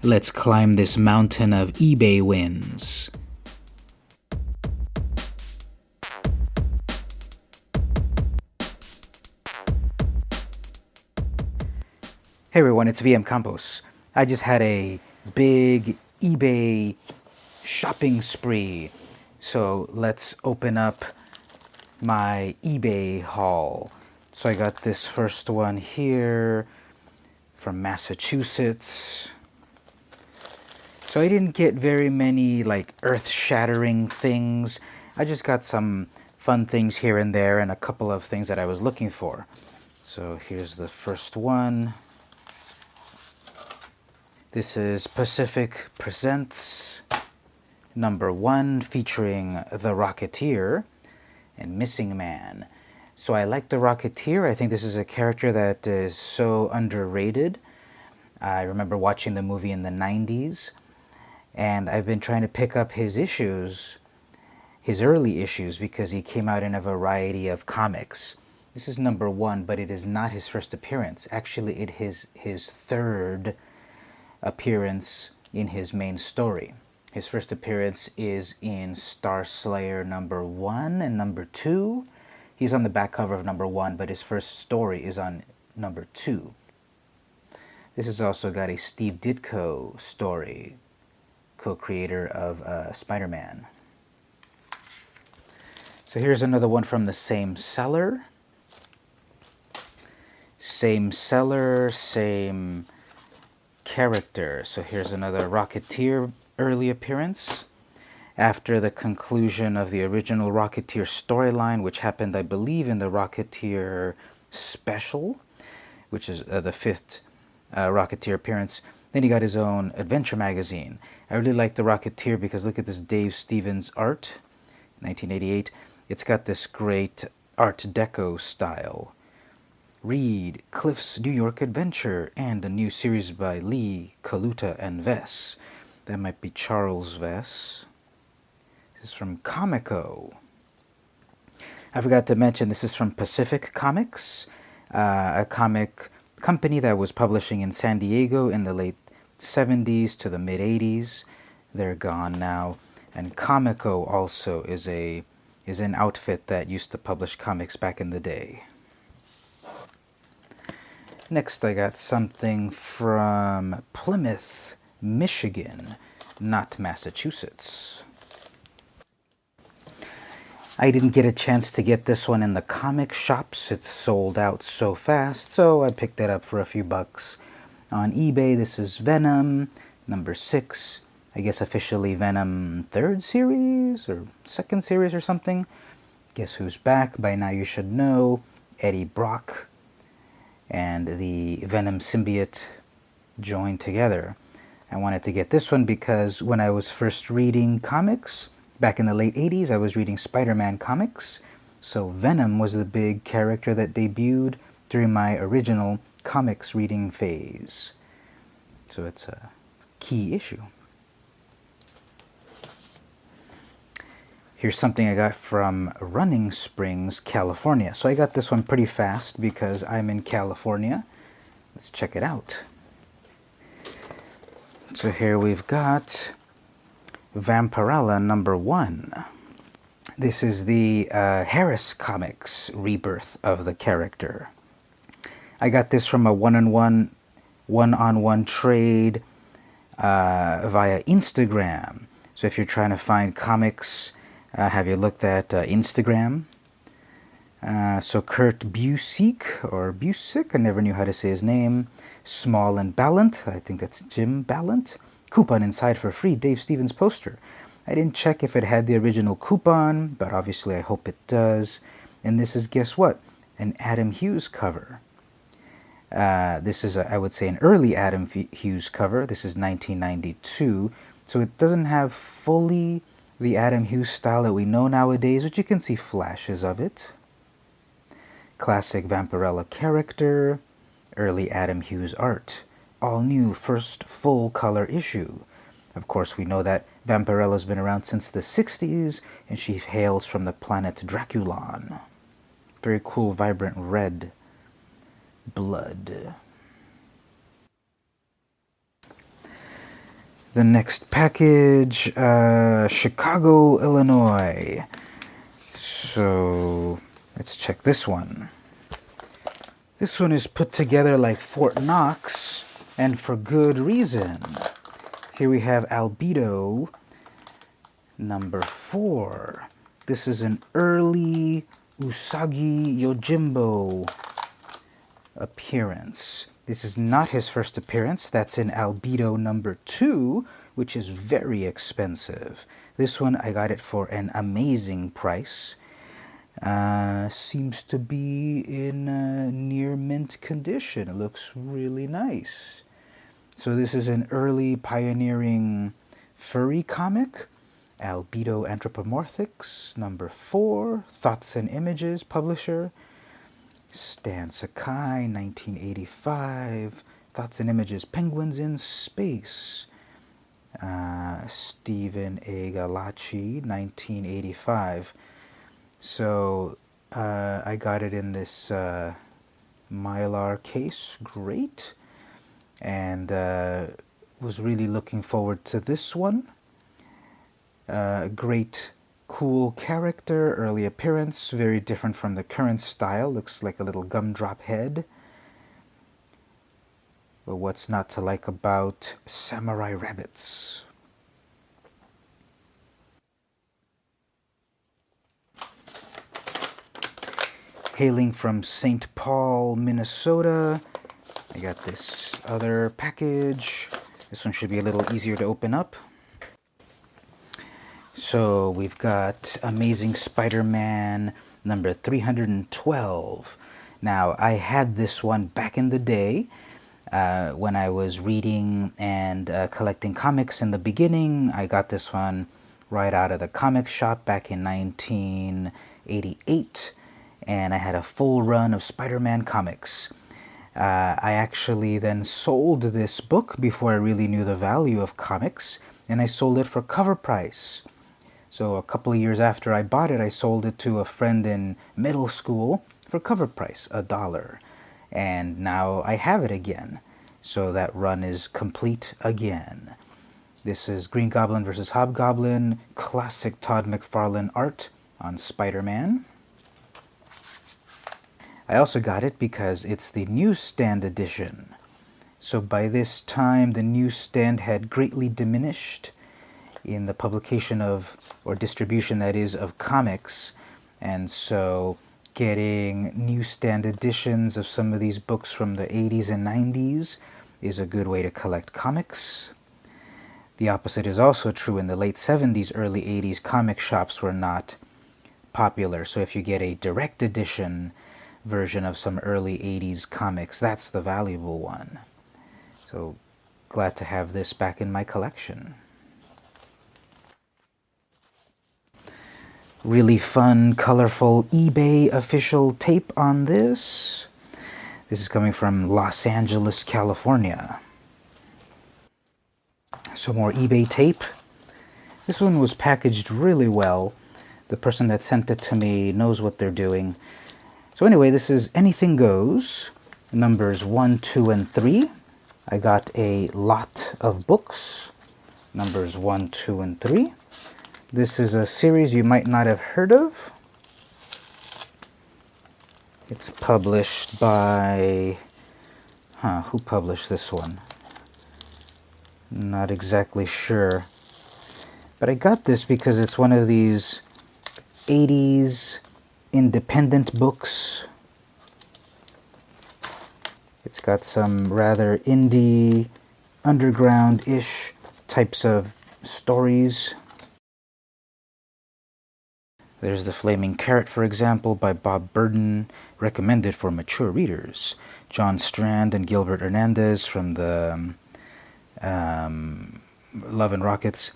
Let's climb this mountain of eBay wins. Hey everyone, it's vmcampos. I just had a big eBay shopping spree. So let's open up my eBay haul. So I got this first one here from Massachusetts. So I didn't get very many like earth-shattering things. I just got some fun things here and there and a couple of things that I was looking for. So here's the first one. This is Pacific Presents #1 featuring The Rocketeer and Missing Man. So I like The Rocketeer. I think this is a character that is so underrated. I remember watching the movie in the 90s, and I've been trying to pick up his issues, his early issues, because he came out in a variety of comics. This is #1, but it is not his first appearance. Actually, it is his third appearance in his main story. His first appearance is in Star Slayer #1 and #2. He's on the back cover of #1, but his first story is on #2. This has also got a Steve Ditko story, co-creator of SpiderMan. So here's another one from the same seller. Same seller, same character. So here's another Rocketeer early appearance. After the conclusion of the original Rocketeer storyline, which happened, I believe, in the Rocketeer special, which is the 5th Rocketeer appearance. Then he got his own adventure magazine. I really like the Rocketeer because look at this Dave Stevens art, 1988. It's got this great Art Deco style. Read Cliff's New York Adventure and a new series by Lee, Kaluta, and Vess. That might be Charles Vess. This is from Comico. I forgot to mention this is from Pacific Comics, a comic company that was publishing in San Diego in the late 70s to the mid 80s. They're gone now. And Comico also is an outfit that used to publish comics back in the day. Next, I got something from Plymouth, Michigan, not Massachusetts. I didn't get a chance to get this one in the comic shops. It's sold out so fast, so I picked it up for a few bucks on eBay. This is Venom, #6. I guess officially Venom 3rd series or 2nd series or something. Guess who's back? By now you should know. Eddie Brock and the Venom symbiote joined together. I wanted to get this one because when I was first reading comics, back in the late 80s, I was reading Spider-Man comics. So Venom was the big character that debuted during my original comics reading phase. So it's a key issue. Here's something I got from Running Springs, California. So I got this one pretty fast because I'm in California. Let's check it out. So here we've got Vampirella #1. This is the Harris Comics rebirth of the character. I got this from a one-on-one trade via Instagram. So if you're trying to find comics, have you looked at Instagram? So Kurt Busiek, or Busiek, I never knew how to say his name. Small and Ballant, I think that's Jim Ballant. Coupon inside for free, Dave Stevens poster. I didn't check if it had the original coupon, but obviously I hope it does. And this is, guess what? An Adam Hughes cover. This is, I would say, an early Adam Hughes cover. This is 1992. So it doesn't have fully the Adam Hughes style that we know nowadays, but you can see flashes of it. Classic Vampirella character, early Adam Hughes art. All new first full color issue. Of course, we know that Vampirella's been around since the 60s, and she hails from the planet Draculon. Very cool, vibrant red blood. The next package, Chicago, Illinois. So let's check this one. This one is put together like Fort Knox, and for good reason. Here we have Albedo number 4. This is an early Usagi Yojimbo appearance. This is not his first appearance. That's in Albedo number 2, which is very expensive. This one, I got it for an amazing price. Seems to be in near mint condition. It looks really nice. So this is an early pioneering furry comic. Albedo Anthropomorphics, number 4. Thoughts and Images, publisher. Stan Sakai, 1985. Thoughts and Images, Penguins in Space. Stephen A. Galachi, 1985. So I got it in this Mylar case. Great. And was really looking forward to this one. Great, cool character, early appearance, very different from the current style. Looks like a little gumdrop head. But what's not to like about samurai rabbits? Hailing from St. Paul, Minnesota, I got this other package. This one should be a little easier to open up. So we've got Amazing Spider-Man number 312. Now, I had this one back in the day when I was reading and collecting comics in the beginning. I got this one right out of the comic shop back in 1988. And I had a full run of Spider-Man comics. I actually then sold this book before I really knew the value of comics, and I sold it for cover price. So a couple of years after I bought it, I sold it to a friend in middle school for cover price, $1. And now I have it again. So that run is complete again. This is Green Goblin vs. Hobgoblin, classic Todd McFarlane art on Spider-Man. I also got it because it's the newsstand edition. So by this time, the newsstand had greatly diminished in the publication of, or distribution that is, of comics. And so getting newsstand editions of some of these books from the 80s and 90s is a good way to collect comics. The opposite is also true. In the late 70s, early 80s, comic shops were not popular. So if you get a direct edition version of some early 80s comics, that's the valuable one. So glad to have this back in my collection. Really fun, colorful eBay official tape on this. This is coming from Los Angeles, California. So more eBay tape. This one was packaged really well. The person that sent it to me knows what they're doing. So anyway, this is Anything Goes, numbers 1, 2, and 3. I got a lot of books, numbers 1, 2, and 3. This is a series you might not have heard of. It's published by... who published this one? Not exactly sure. But I got this because it's one of these 80s independent books. It's got some rather indie, underground-ish types of stories. There's The Flaming Carrot, for example, by Bob Burden, recommended for mature readers. John Strand and Gilbert Hernandez from the Love and Rockets.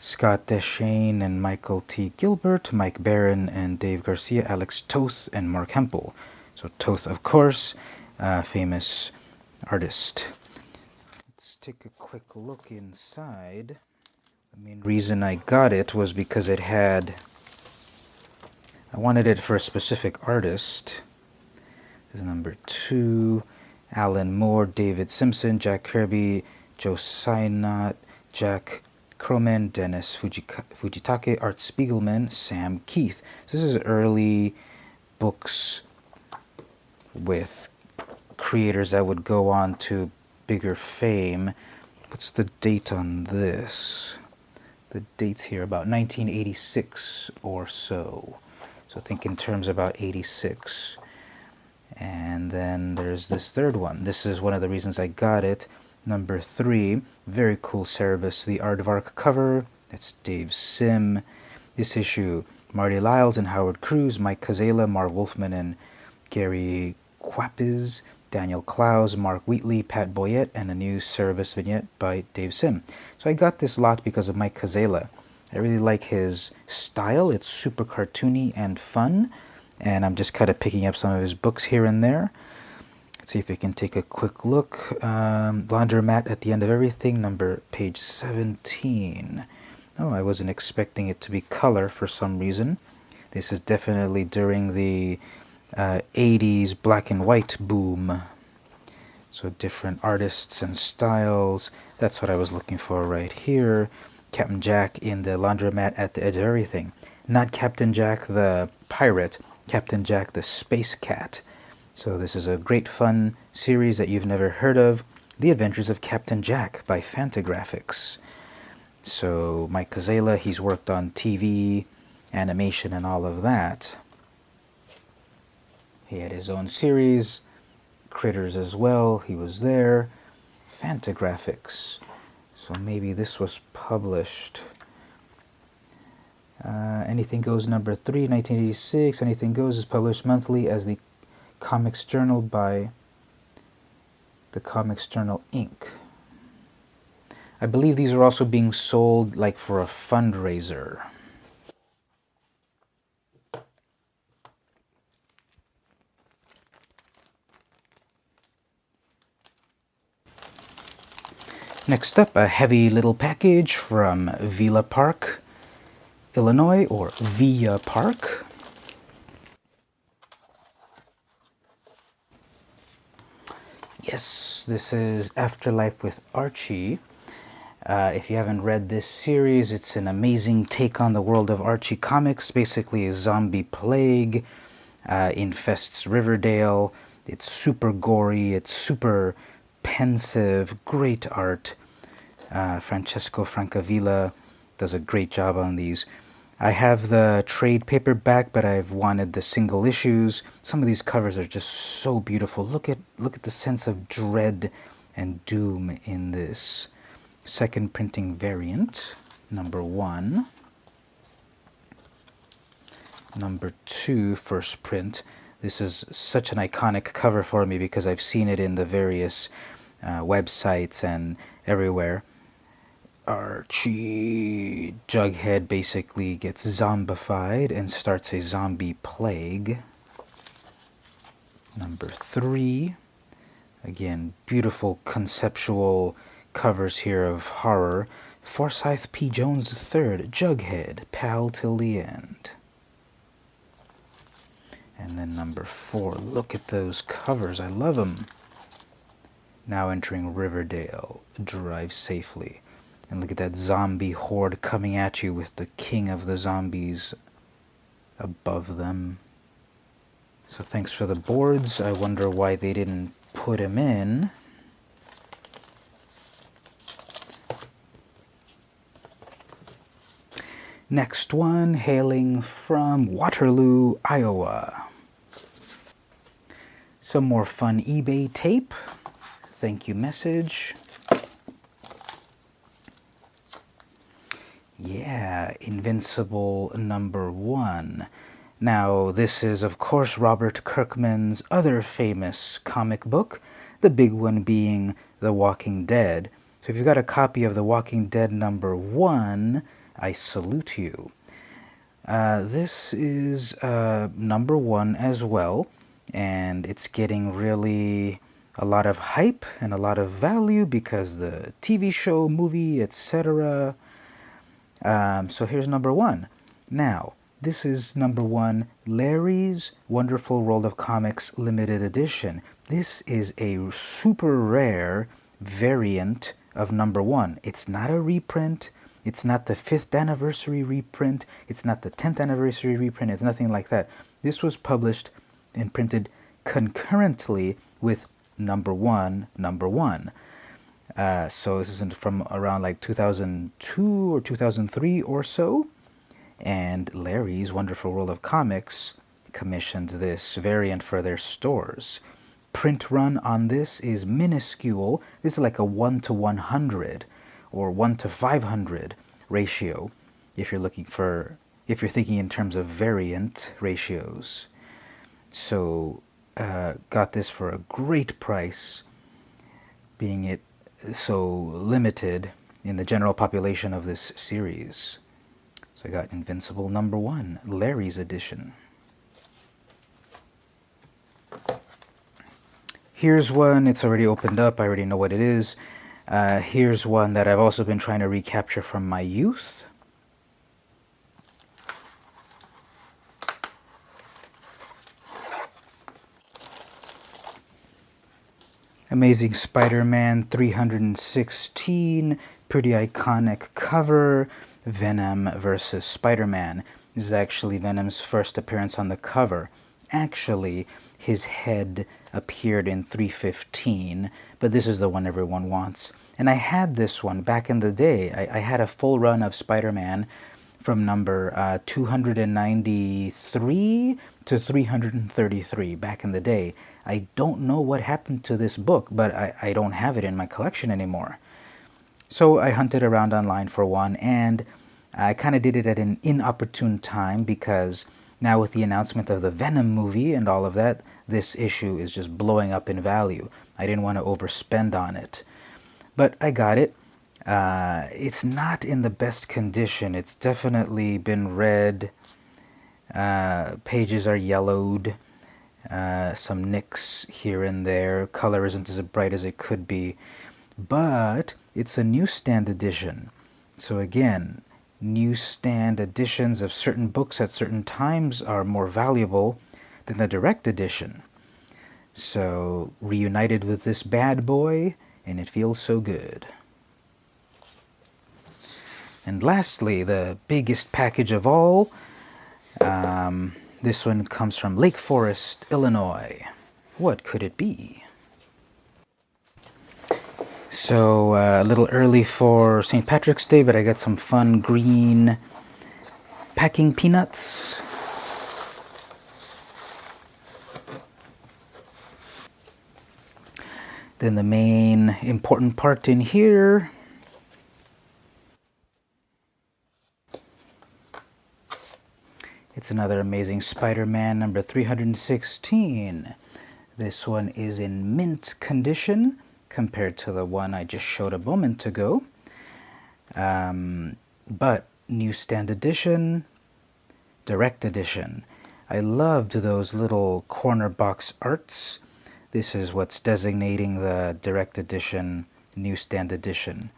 Scott Deschênes and Michael T. Gilbert, Mike Barron and Dave Garcia, Alex Toth, and Mark Hempel. So Toth, of course, famous artist. Let's take a quick look inside. The main reason I got it was because it had... I wanted it for a specific artist. This is number 2. Alan Moore, David Simpson, Jack Kirby, Joe Sinott, Jack Croman, Dennis Fujitake, Art Spiegelman, Sam Keith. So this is early books with creators that would go on to bigger fame. What's the date on this? The date's here about 1986 or so. So think in terms about 86. And then there's this third one. This is one of the reasons I got it. Number 3, very cool Cerebus the Aardvark cover. That's Dave Sim. This issue, Marty Lyles and Howard Cruz, Mike Kazela, Marv Wolfman and Gary Quappiz, Daniel Clowes, Mark Wheatley, Pat Boyette, and a new Cerebus vignette by Dave Sim. So I got this lot because of Mike Kazela. I really like his style. It's super cartoony and fun, and I'm just kind of picking up some of his books here and there. Let's see if we can take a quick look. Laundromat at the End of Everything, page 17. Oh, I wasn't expecting it to be color for some reason. This is definitely during the 80s black and white boom. So different artists and styles. That's what I was looking for right here. Captain Jack in the Laundromat at the Edge of Everything. Not Captain Jack the pirate, Captain Jack the space cat. So this is a great fun series that you've never heard of, The Adventures of Captain Jack by Fantagraphics. So Mike Kazela, he's worked on TV, animation, and all of that. He had his own series, Critters as well, he was there. Fantagraphics. So maybe this was published. Anything Goes number 3, 1986. Anything Goes is published monthly as the Comics Journal by the Comics Journal Inc. I believe these are also being sold like for a fundraiser. Next up, a heavy little package from Villa Park, Illinois, or Villa Park. Yes, this is Afterlife with Archie. If you haven't read this series, it's an amazing take on the world of Archie comics. Basically, a zombie plague infests Riverdale. It's super gory, it's super pensive, great art. Francesco Francavilla does a great job on these. I have the trade paperback, but I've wanted the single issues. Some of these covers are just so beautiful. Look at the sense of dread and doom in this. Second printing variant, number 1. Number 2, first print. This is such an iconic cover for me because I've seen it in the various websites and everywhere. Archie Jughead basically gets zombified and starts a zombie plague. Number 3. Again, beautiful conceptual covers here of horror. Forsyth P. Jones III, Jughead, pal till the end. And then number 4. Look at those covers. I love them. Now entering Riverdale, Drive Safely. And look at that zombie horde coming at you with the king of the zombies above them. So thanks for the boards. I wonder why they didn't put him in. Next one, hailing from Waterloo, Iowa. Some more fun eBay tape. Thank you message. Yeah, Invincible number 1. Now, this is, of course, Robert Kirkman's other famous comic book, the big one being The Walking Dead. So if you've got a copy of The Walking Dead number 1, I salute you. This is number 1 as well, and it's getting really a lot of hype and a lot of value because the TV show, movie, etc. So here's number 1. Now, this is number 1, Larry's Wonderful World of Comics Limited Edition. This is a super rare variant of #1. It's not a reprint. It's not the 5th anniversary reprint. It's not the 10th anniversary reprint. It's nothing like that. This was published and printed concurrently with #1, #1. So this is from around like 2002 or 2003 or so. And Larry's Wonderful World of Comics commissioned this variant for their stores. Print run on this is minuscule. This is like a 1 to 100 or 1 to 500 ratio if you're thinking in terms of variant ratios. So got this for a great price, being it so limited in the general population of this series. So I got Invincible #1, Larry's edition. Here's one, it's already opened up, I already know what it is. Here's one that I've also been trying to recapture from my youth. Amazing Spider-Man 316, pretty iconic cover. Venom versus Spider-Man. This is actually Venom's first appearance on the cover. Actually, his head appeared in 315, but this is the one everyone wants. And I had this one back in the day. I had a full run of Spider-Man from number 293 to 333 back in the day. I don't know what happened to this book, but I don't have it in my collection anymore. So I hunted around online for one, and I kind of did it at an inopportune time because now with the announcement of the Venom movie and all of that, this issue is just blowing up in value. I didn't want to overspend on it. But I got it. It's not in the best condition. It's definitely been read. Pages are yellowed. Some nicks here and there. Color isn't as bright as it could be. But it's a newsstand edition. So again, newsstand editions of certain books at certain times are more valuable than the direct edition. So reunited with this bad boy, and it feels so good. And lastly, the biggest package of all. This one comes from Lake Forest, Illinois. What could it be? So a little early for St. Patrick's Day, but I got some fun green packing peanuts. Then the main important part in here. It's another Amazing Spider-Man number 316. This one is in mint condition compared to the one I just showed a moment ago. But newsstand edition, direct edition. I loved those little corner box arts. This is what's designating the direct edition, newsstand edition.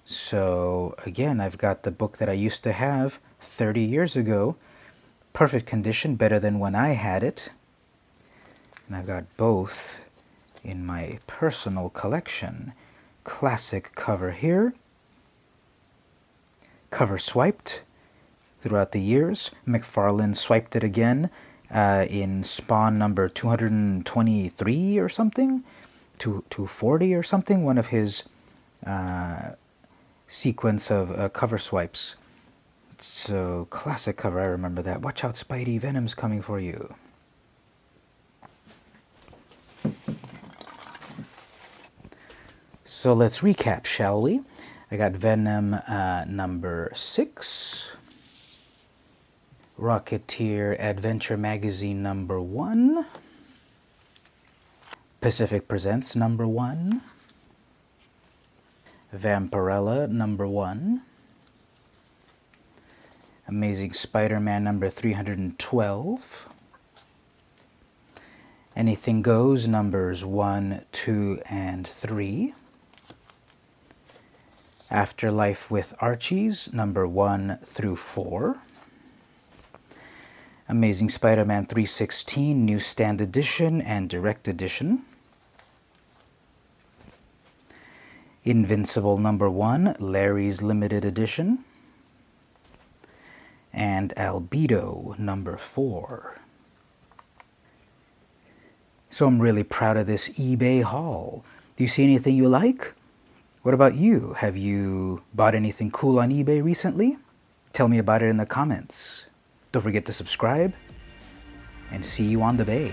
So again, I've got the book that I used to have 30 years ago. Perfect condition, better than when I had it. And I've got both in my personal collection. Classic cover here. Cover swiped throughout the years. McFarlane swiped it again in Spawn number 223 or something. 240 or something. One of his sequence of cover swipes. So, classic cover, I remember that. Watch out, Spidey, Venom's coming for you. So let's recap, shall we? I got Venom number 6. Rocketeer Adventure Magazine number 1. Pacific Presents number 1. Vampirella number 1. Amazing Spider-Man number 312. Anything Goes numbers 1, 2, and 3. Afterlife with Archies number 1 through 4. Amazing Spider-Man 316 Newsstand Edition and Direct Edition. Invincible #1, Larry's Limited Edition, and Albedo #4. So I'm really proud of this eBay haul. Do you see anything you like? What about you? Have you bought anything cool on eBay recently? Tell me about it in the comments. Don't forget to subscribe, and see you on the bay.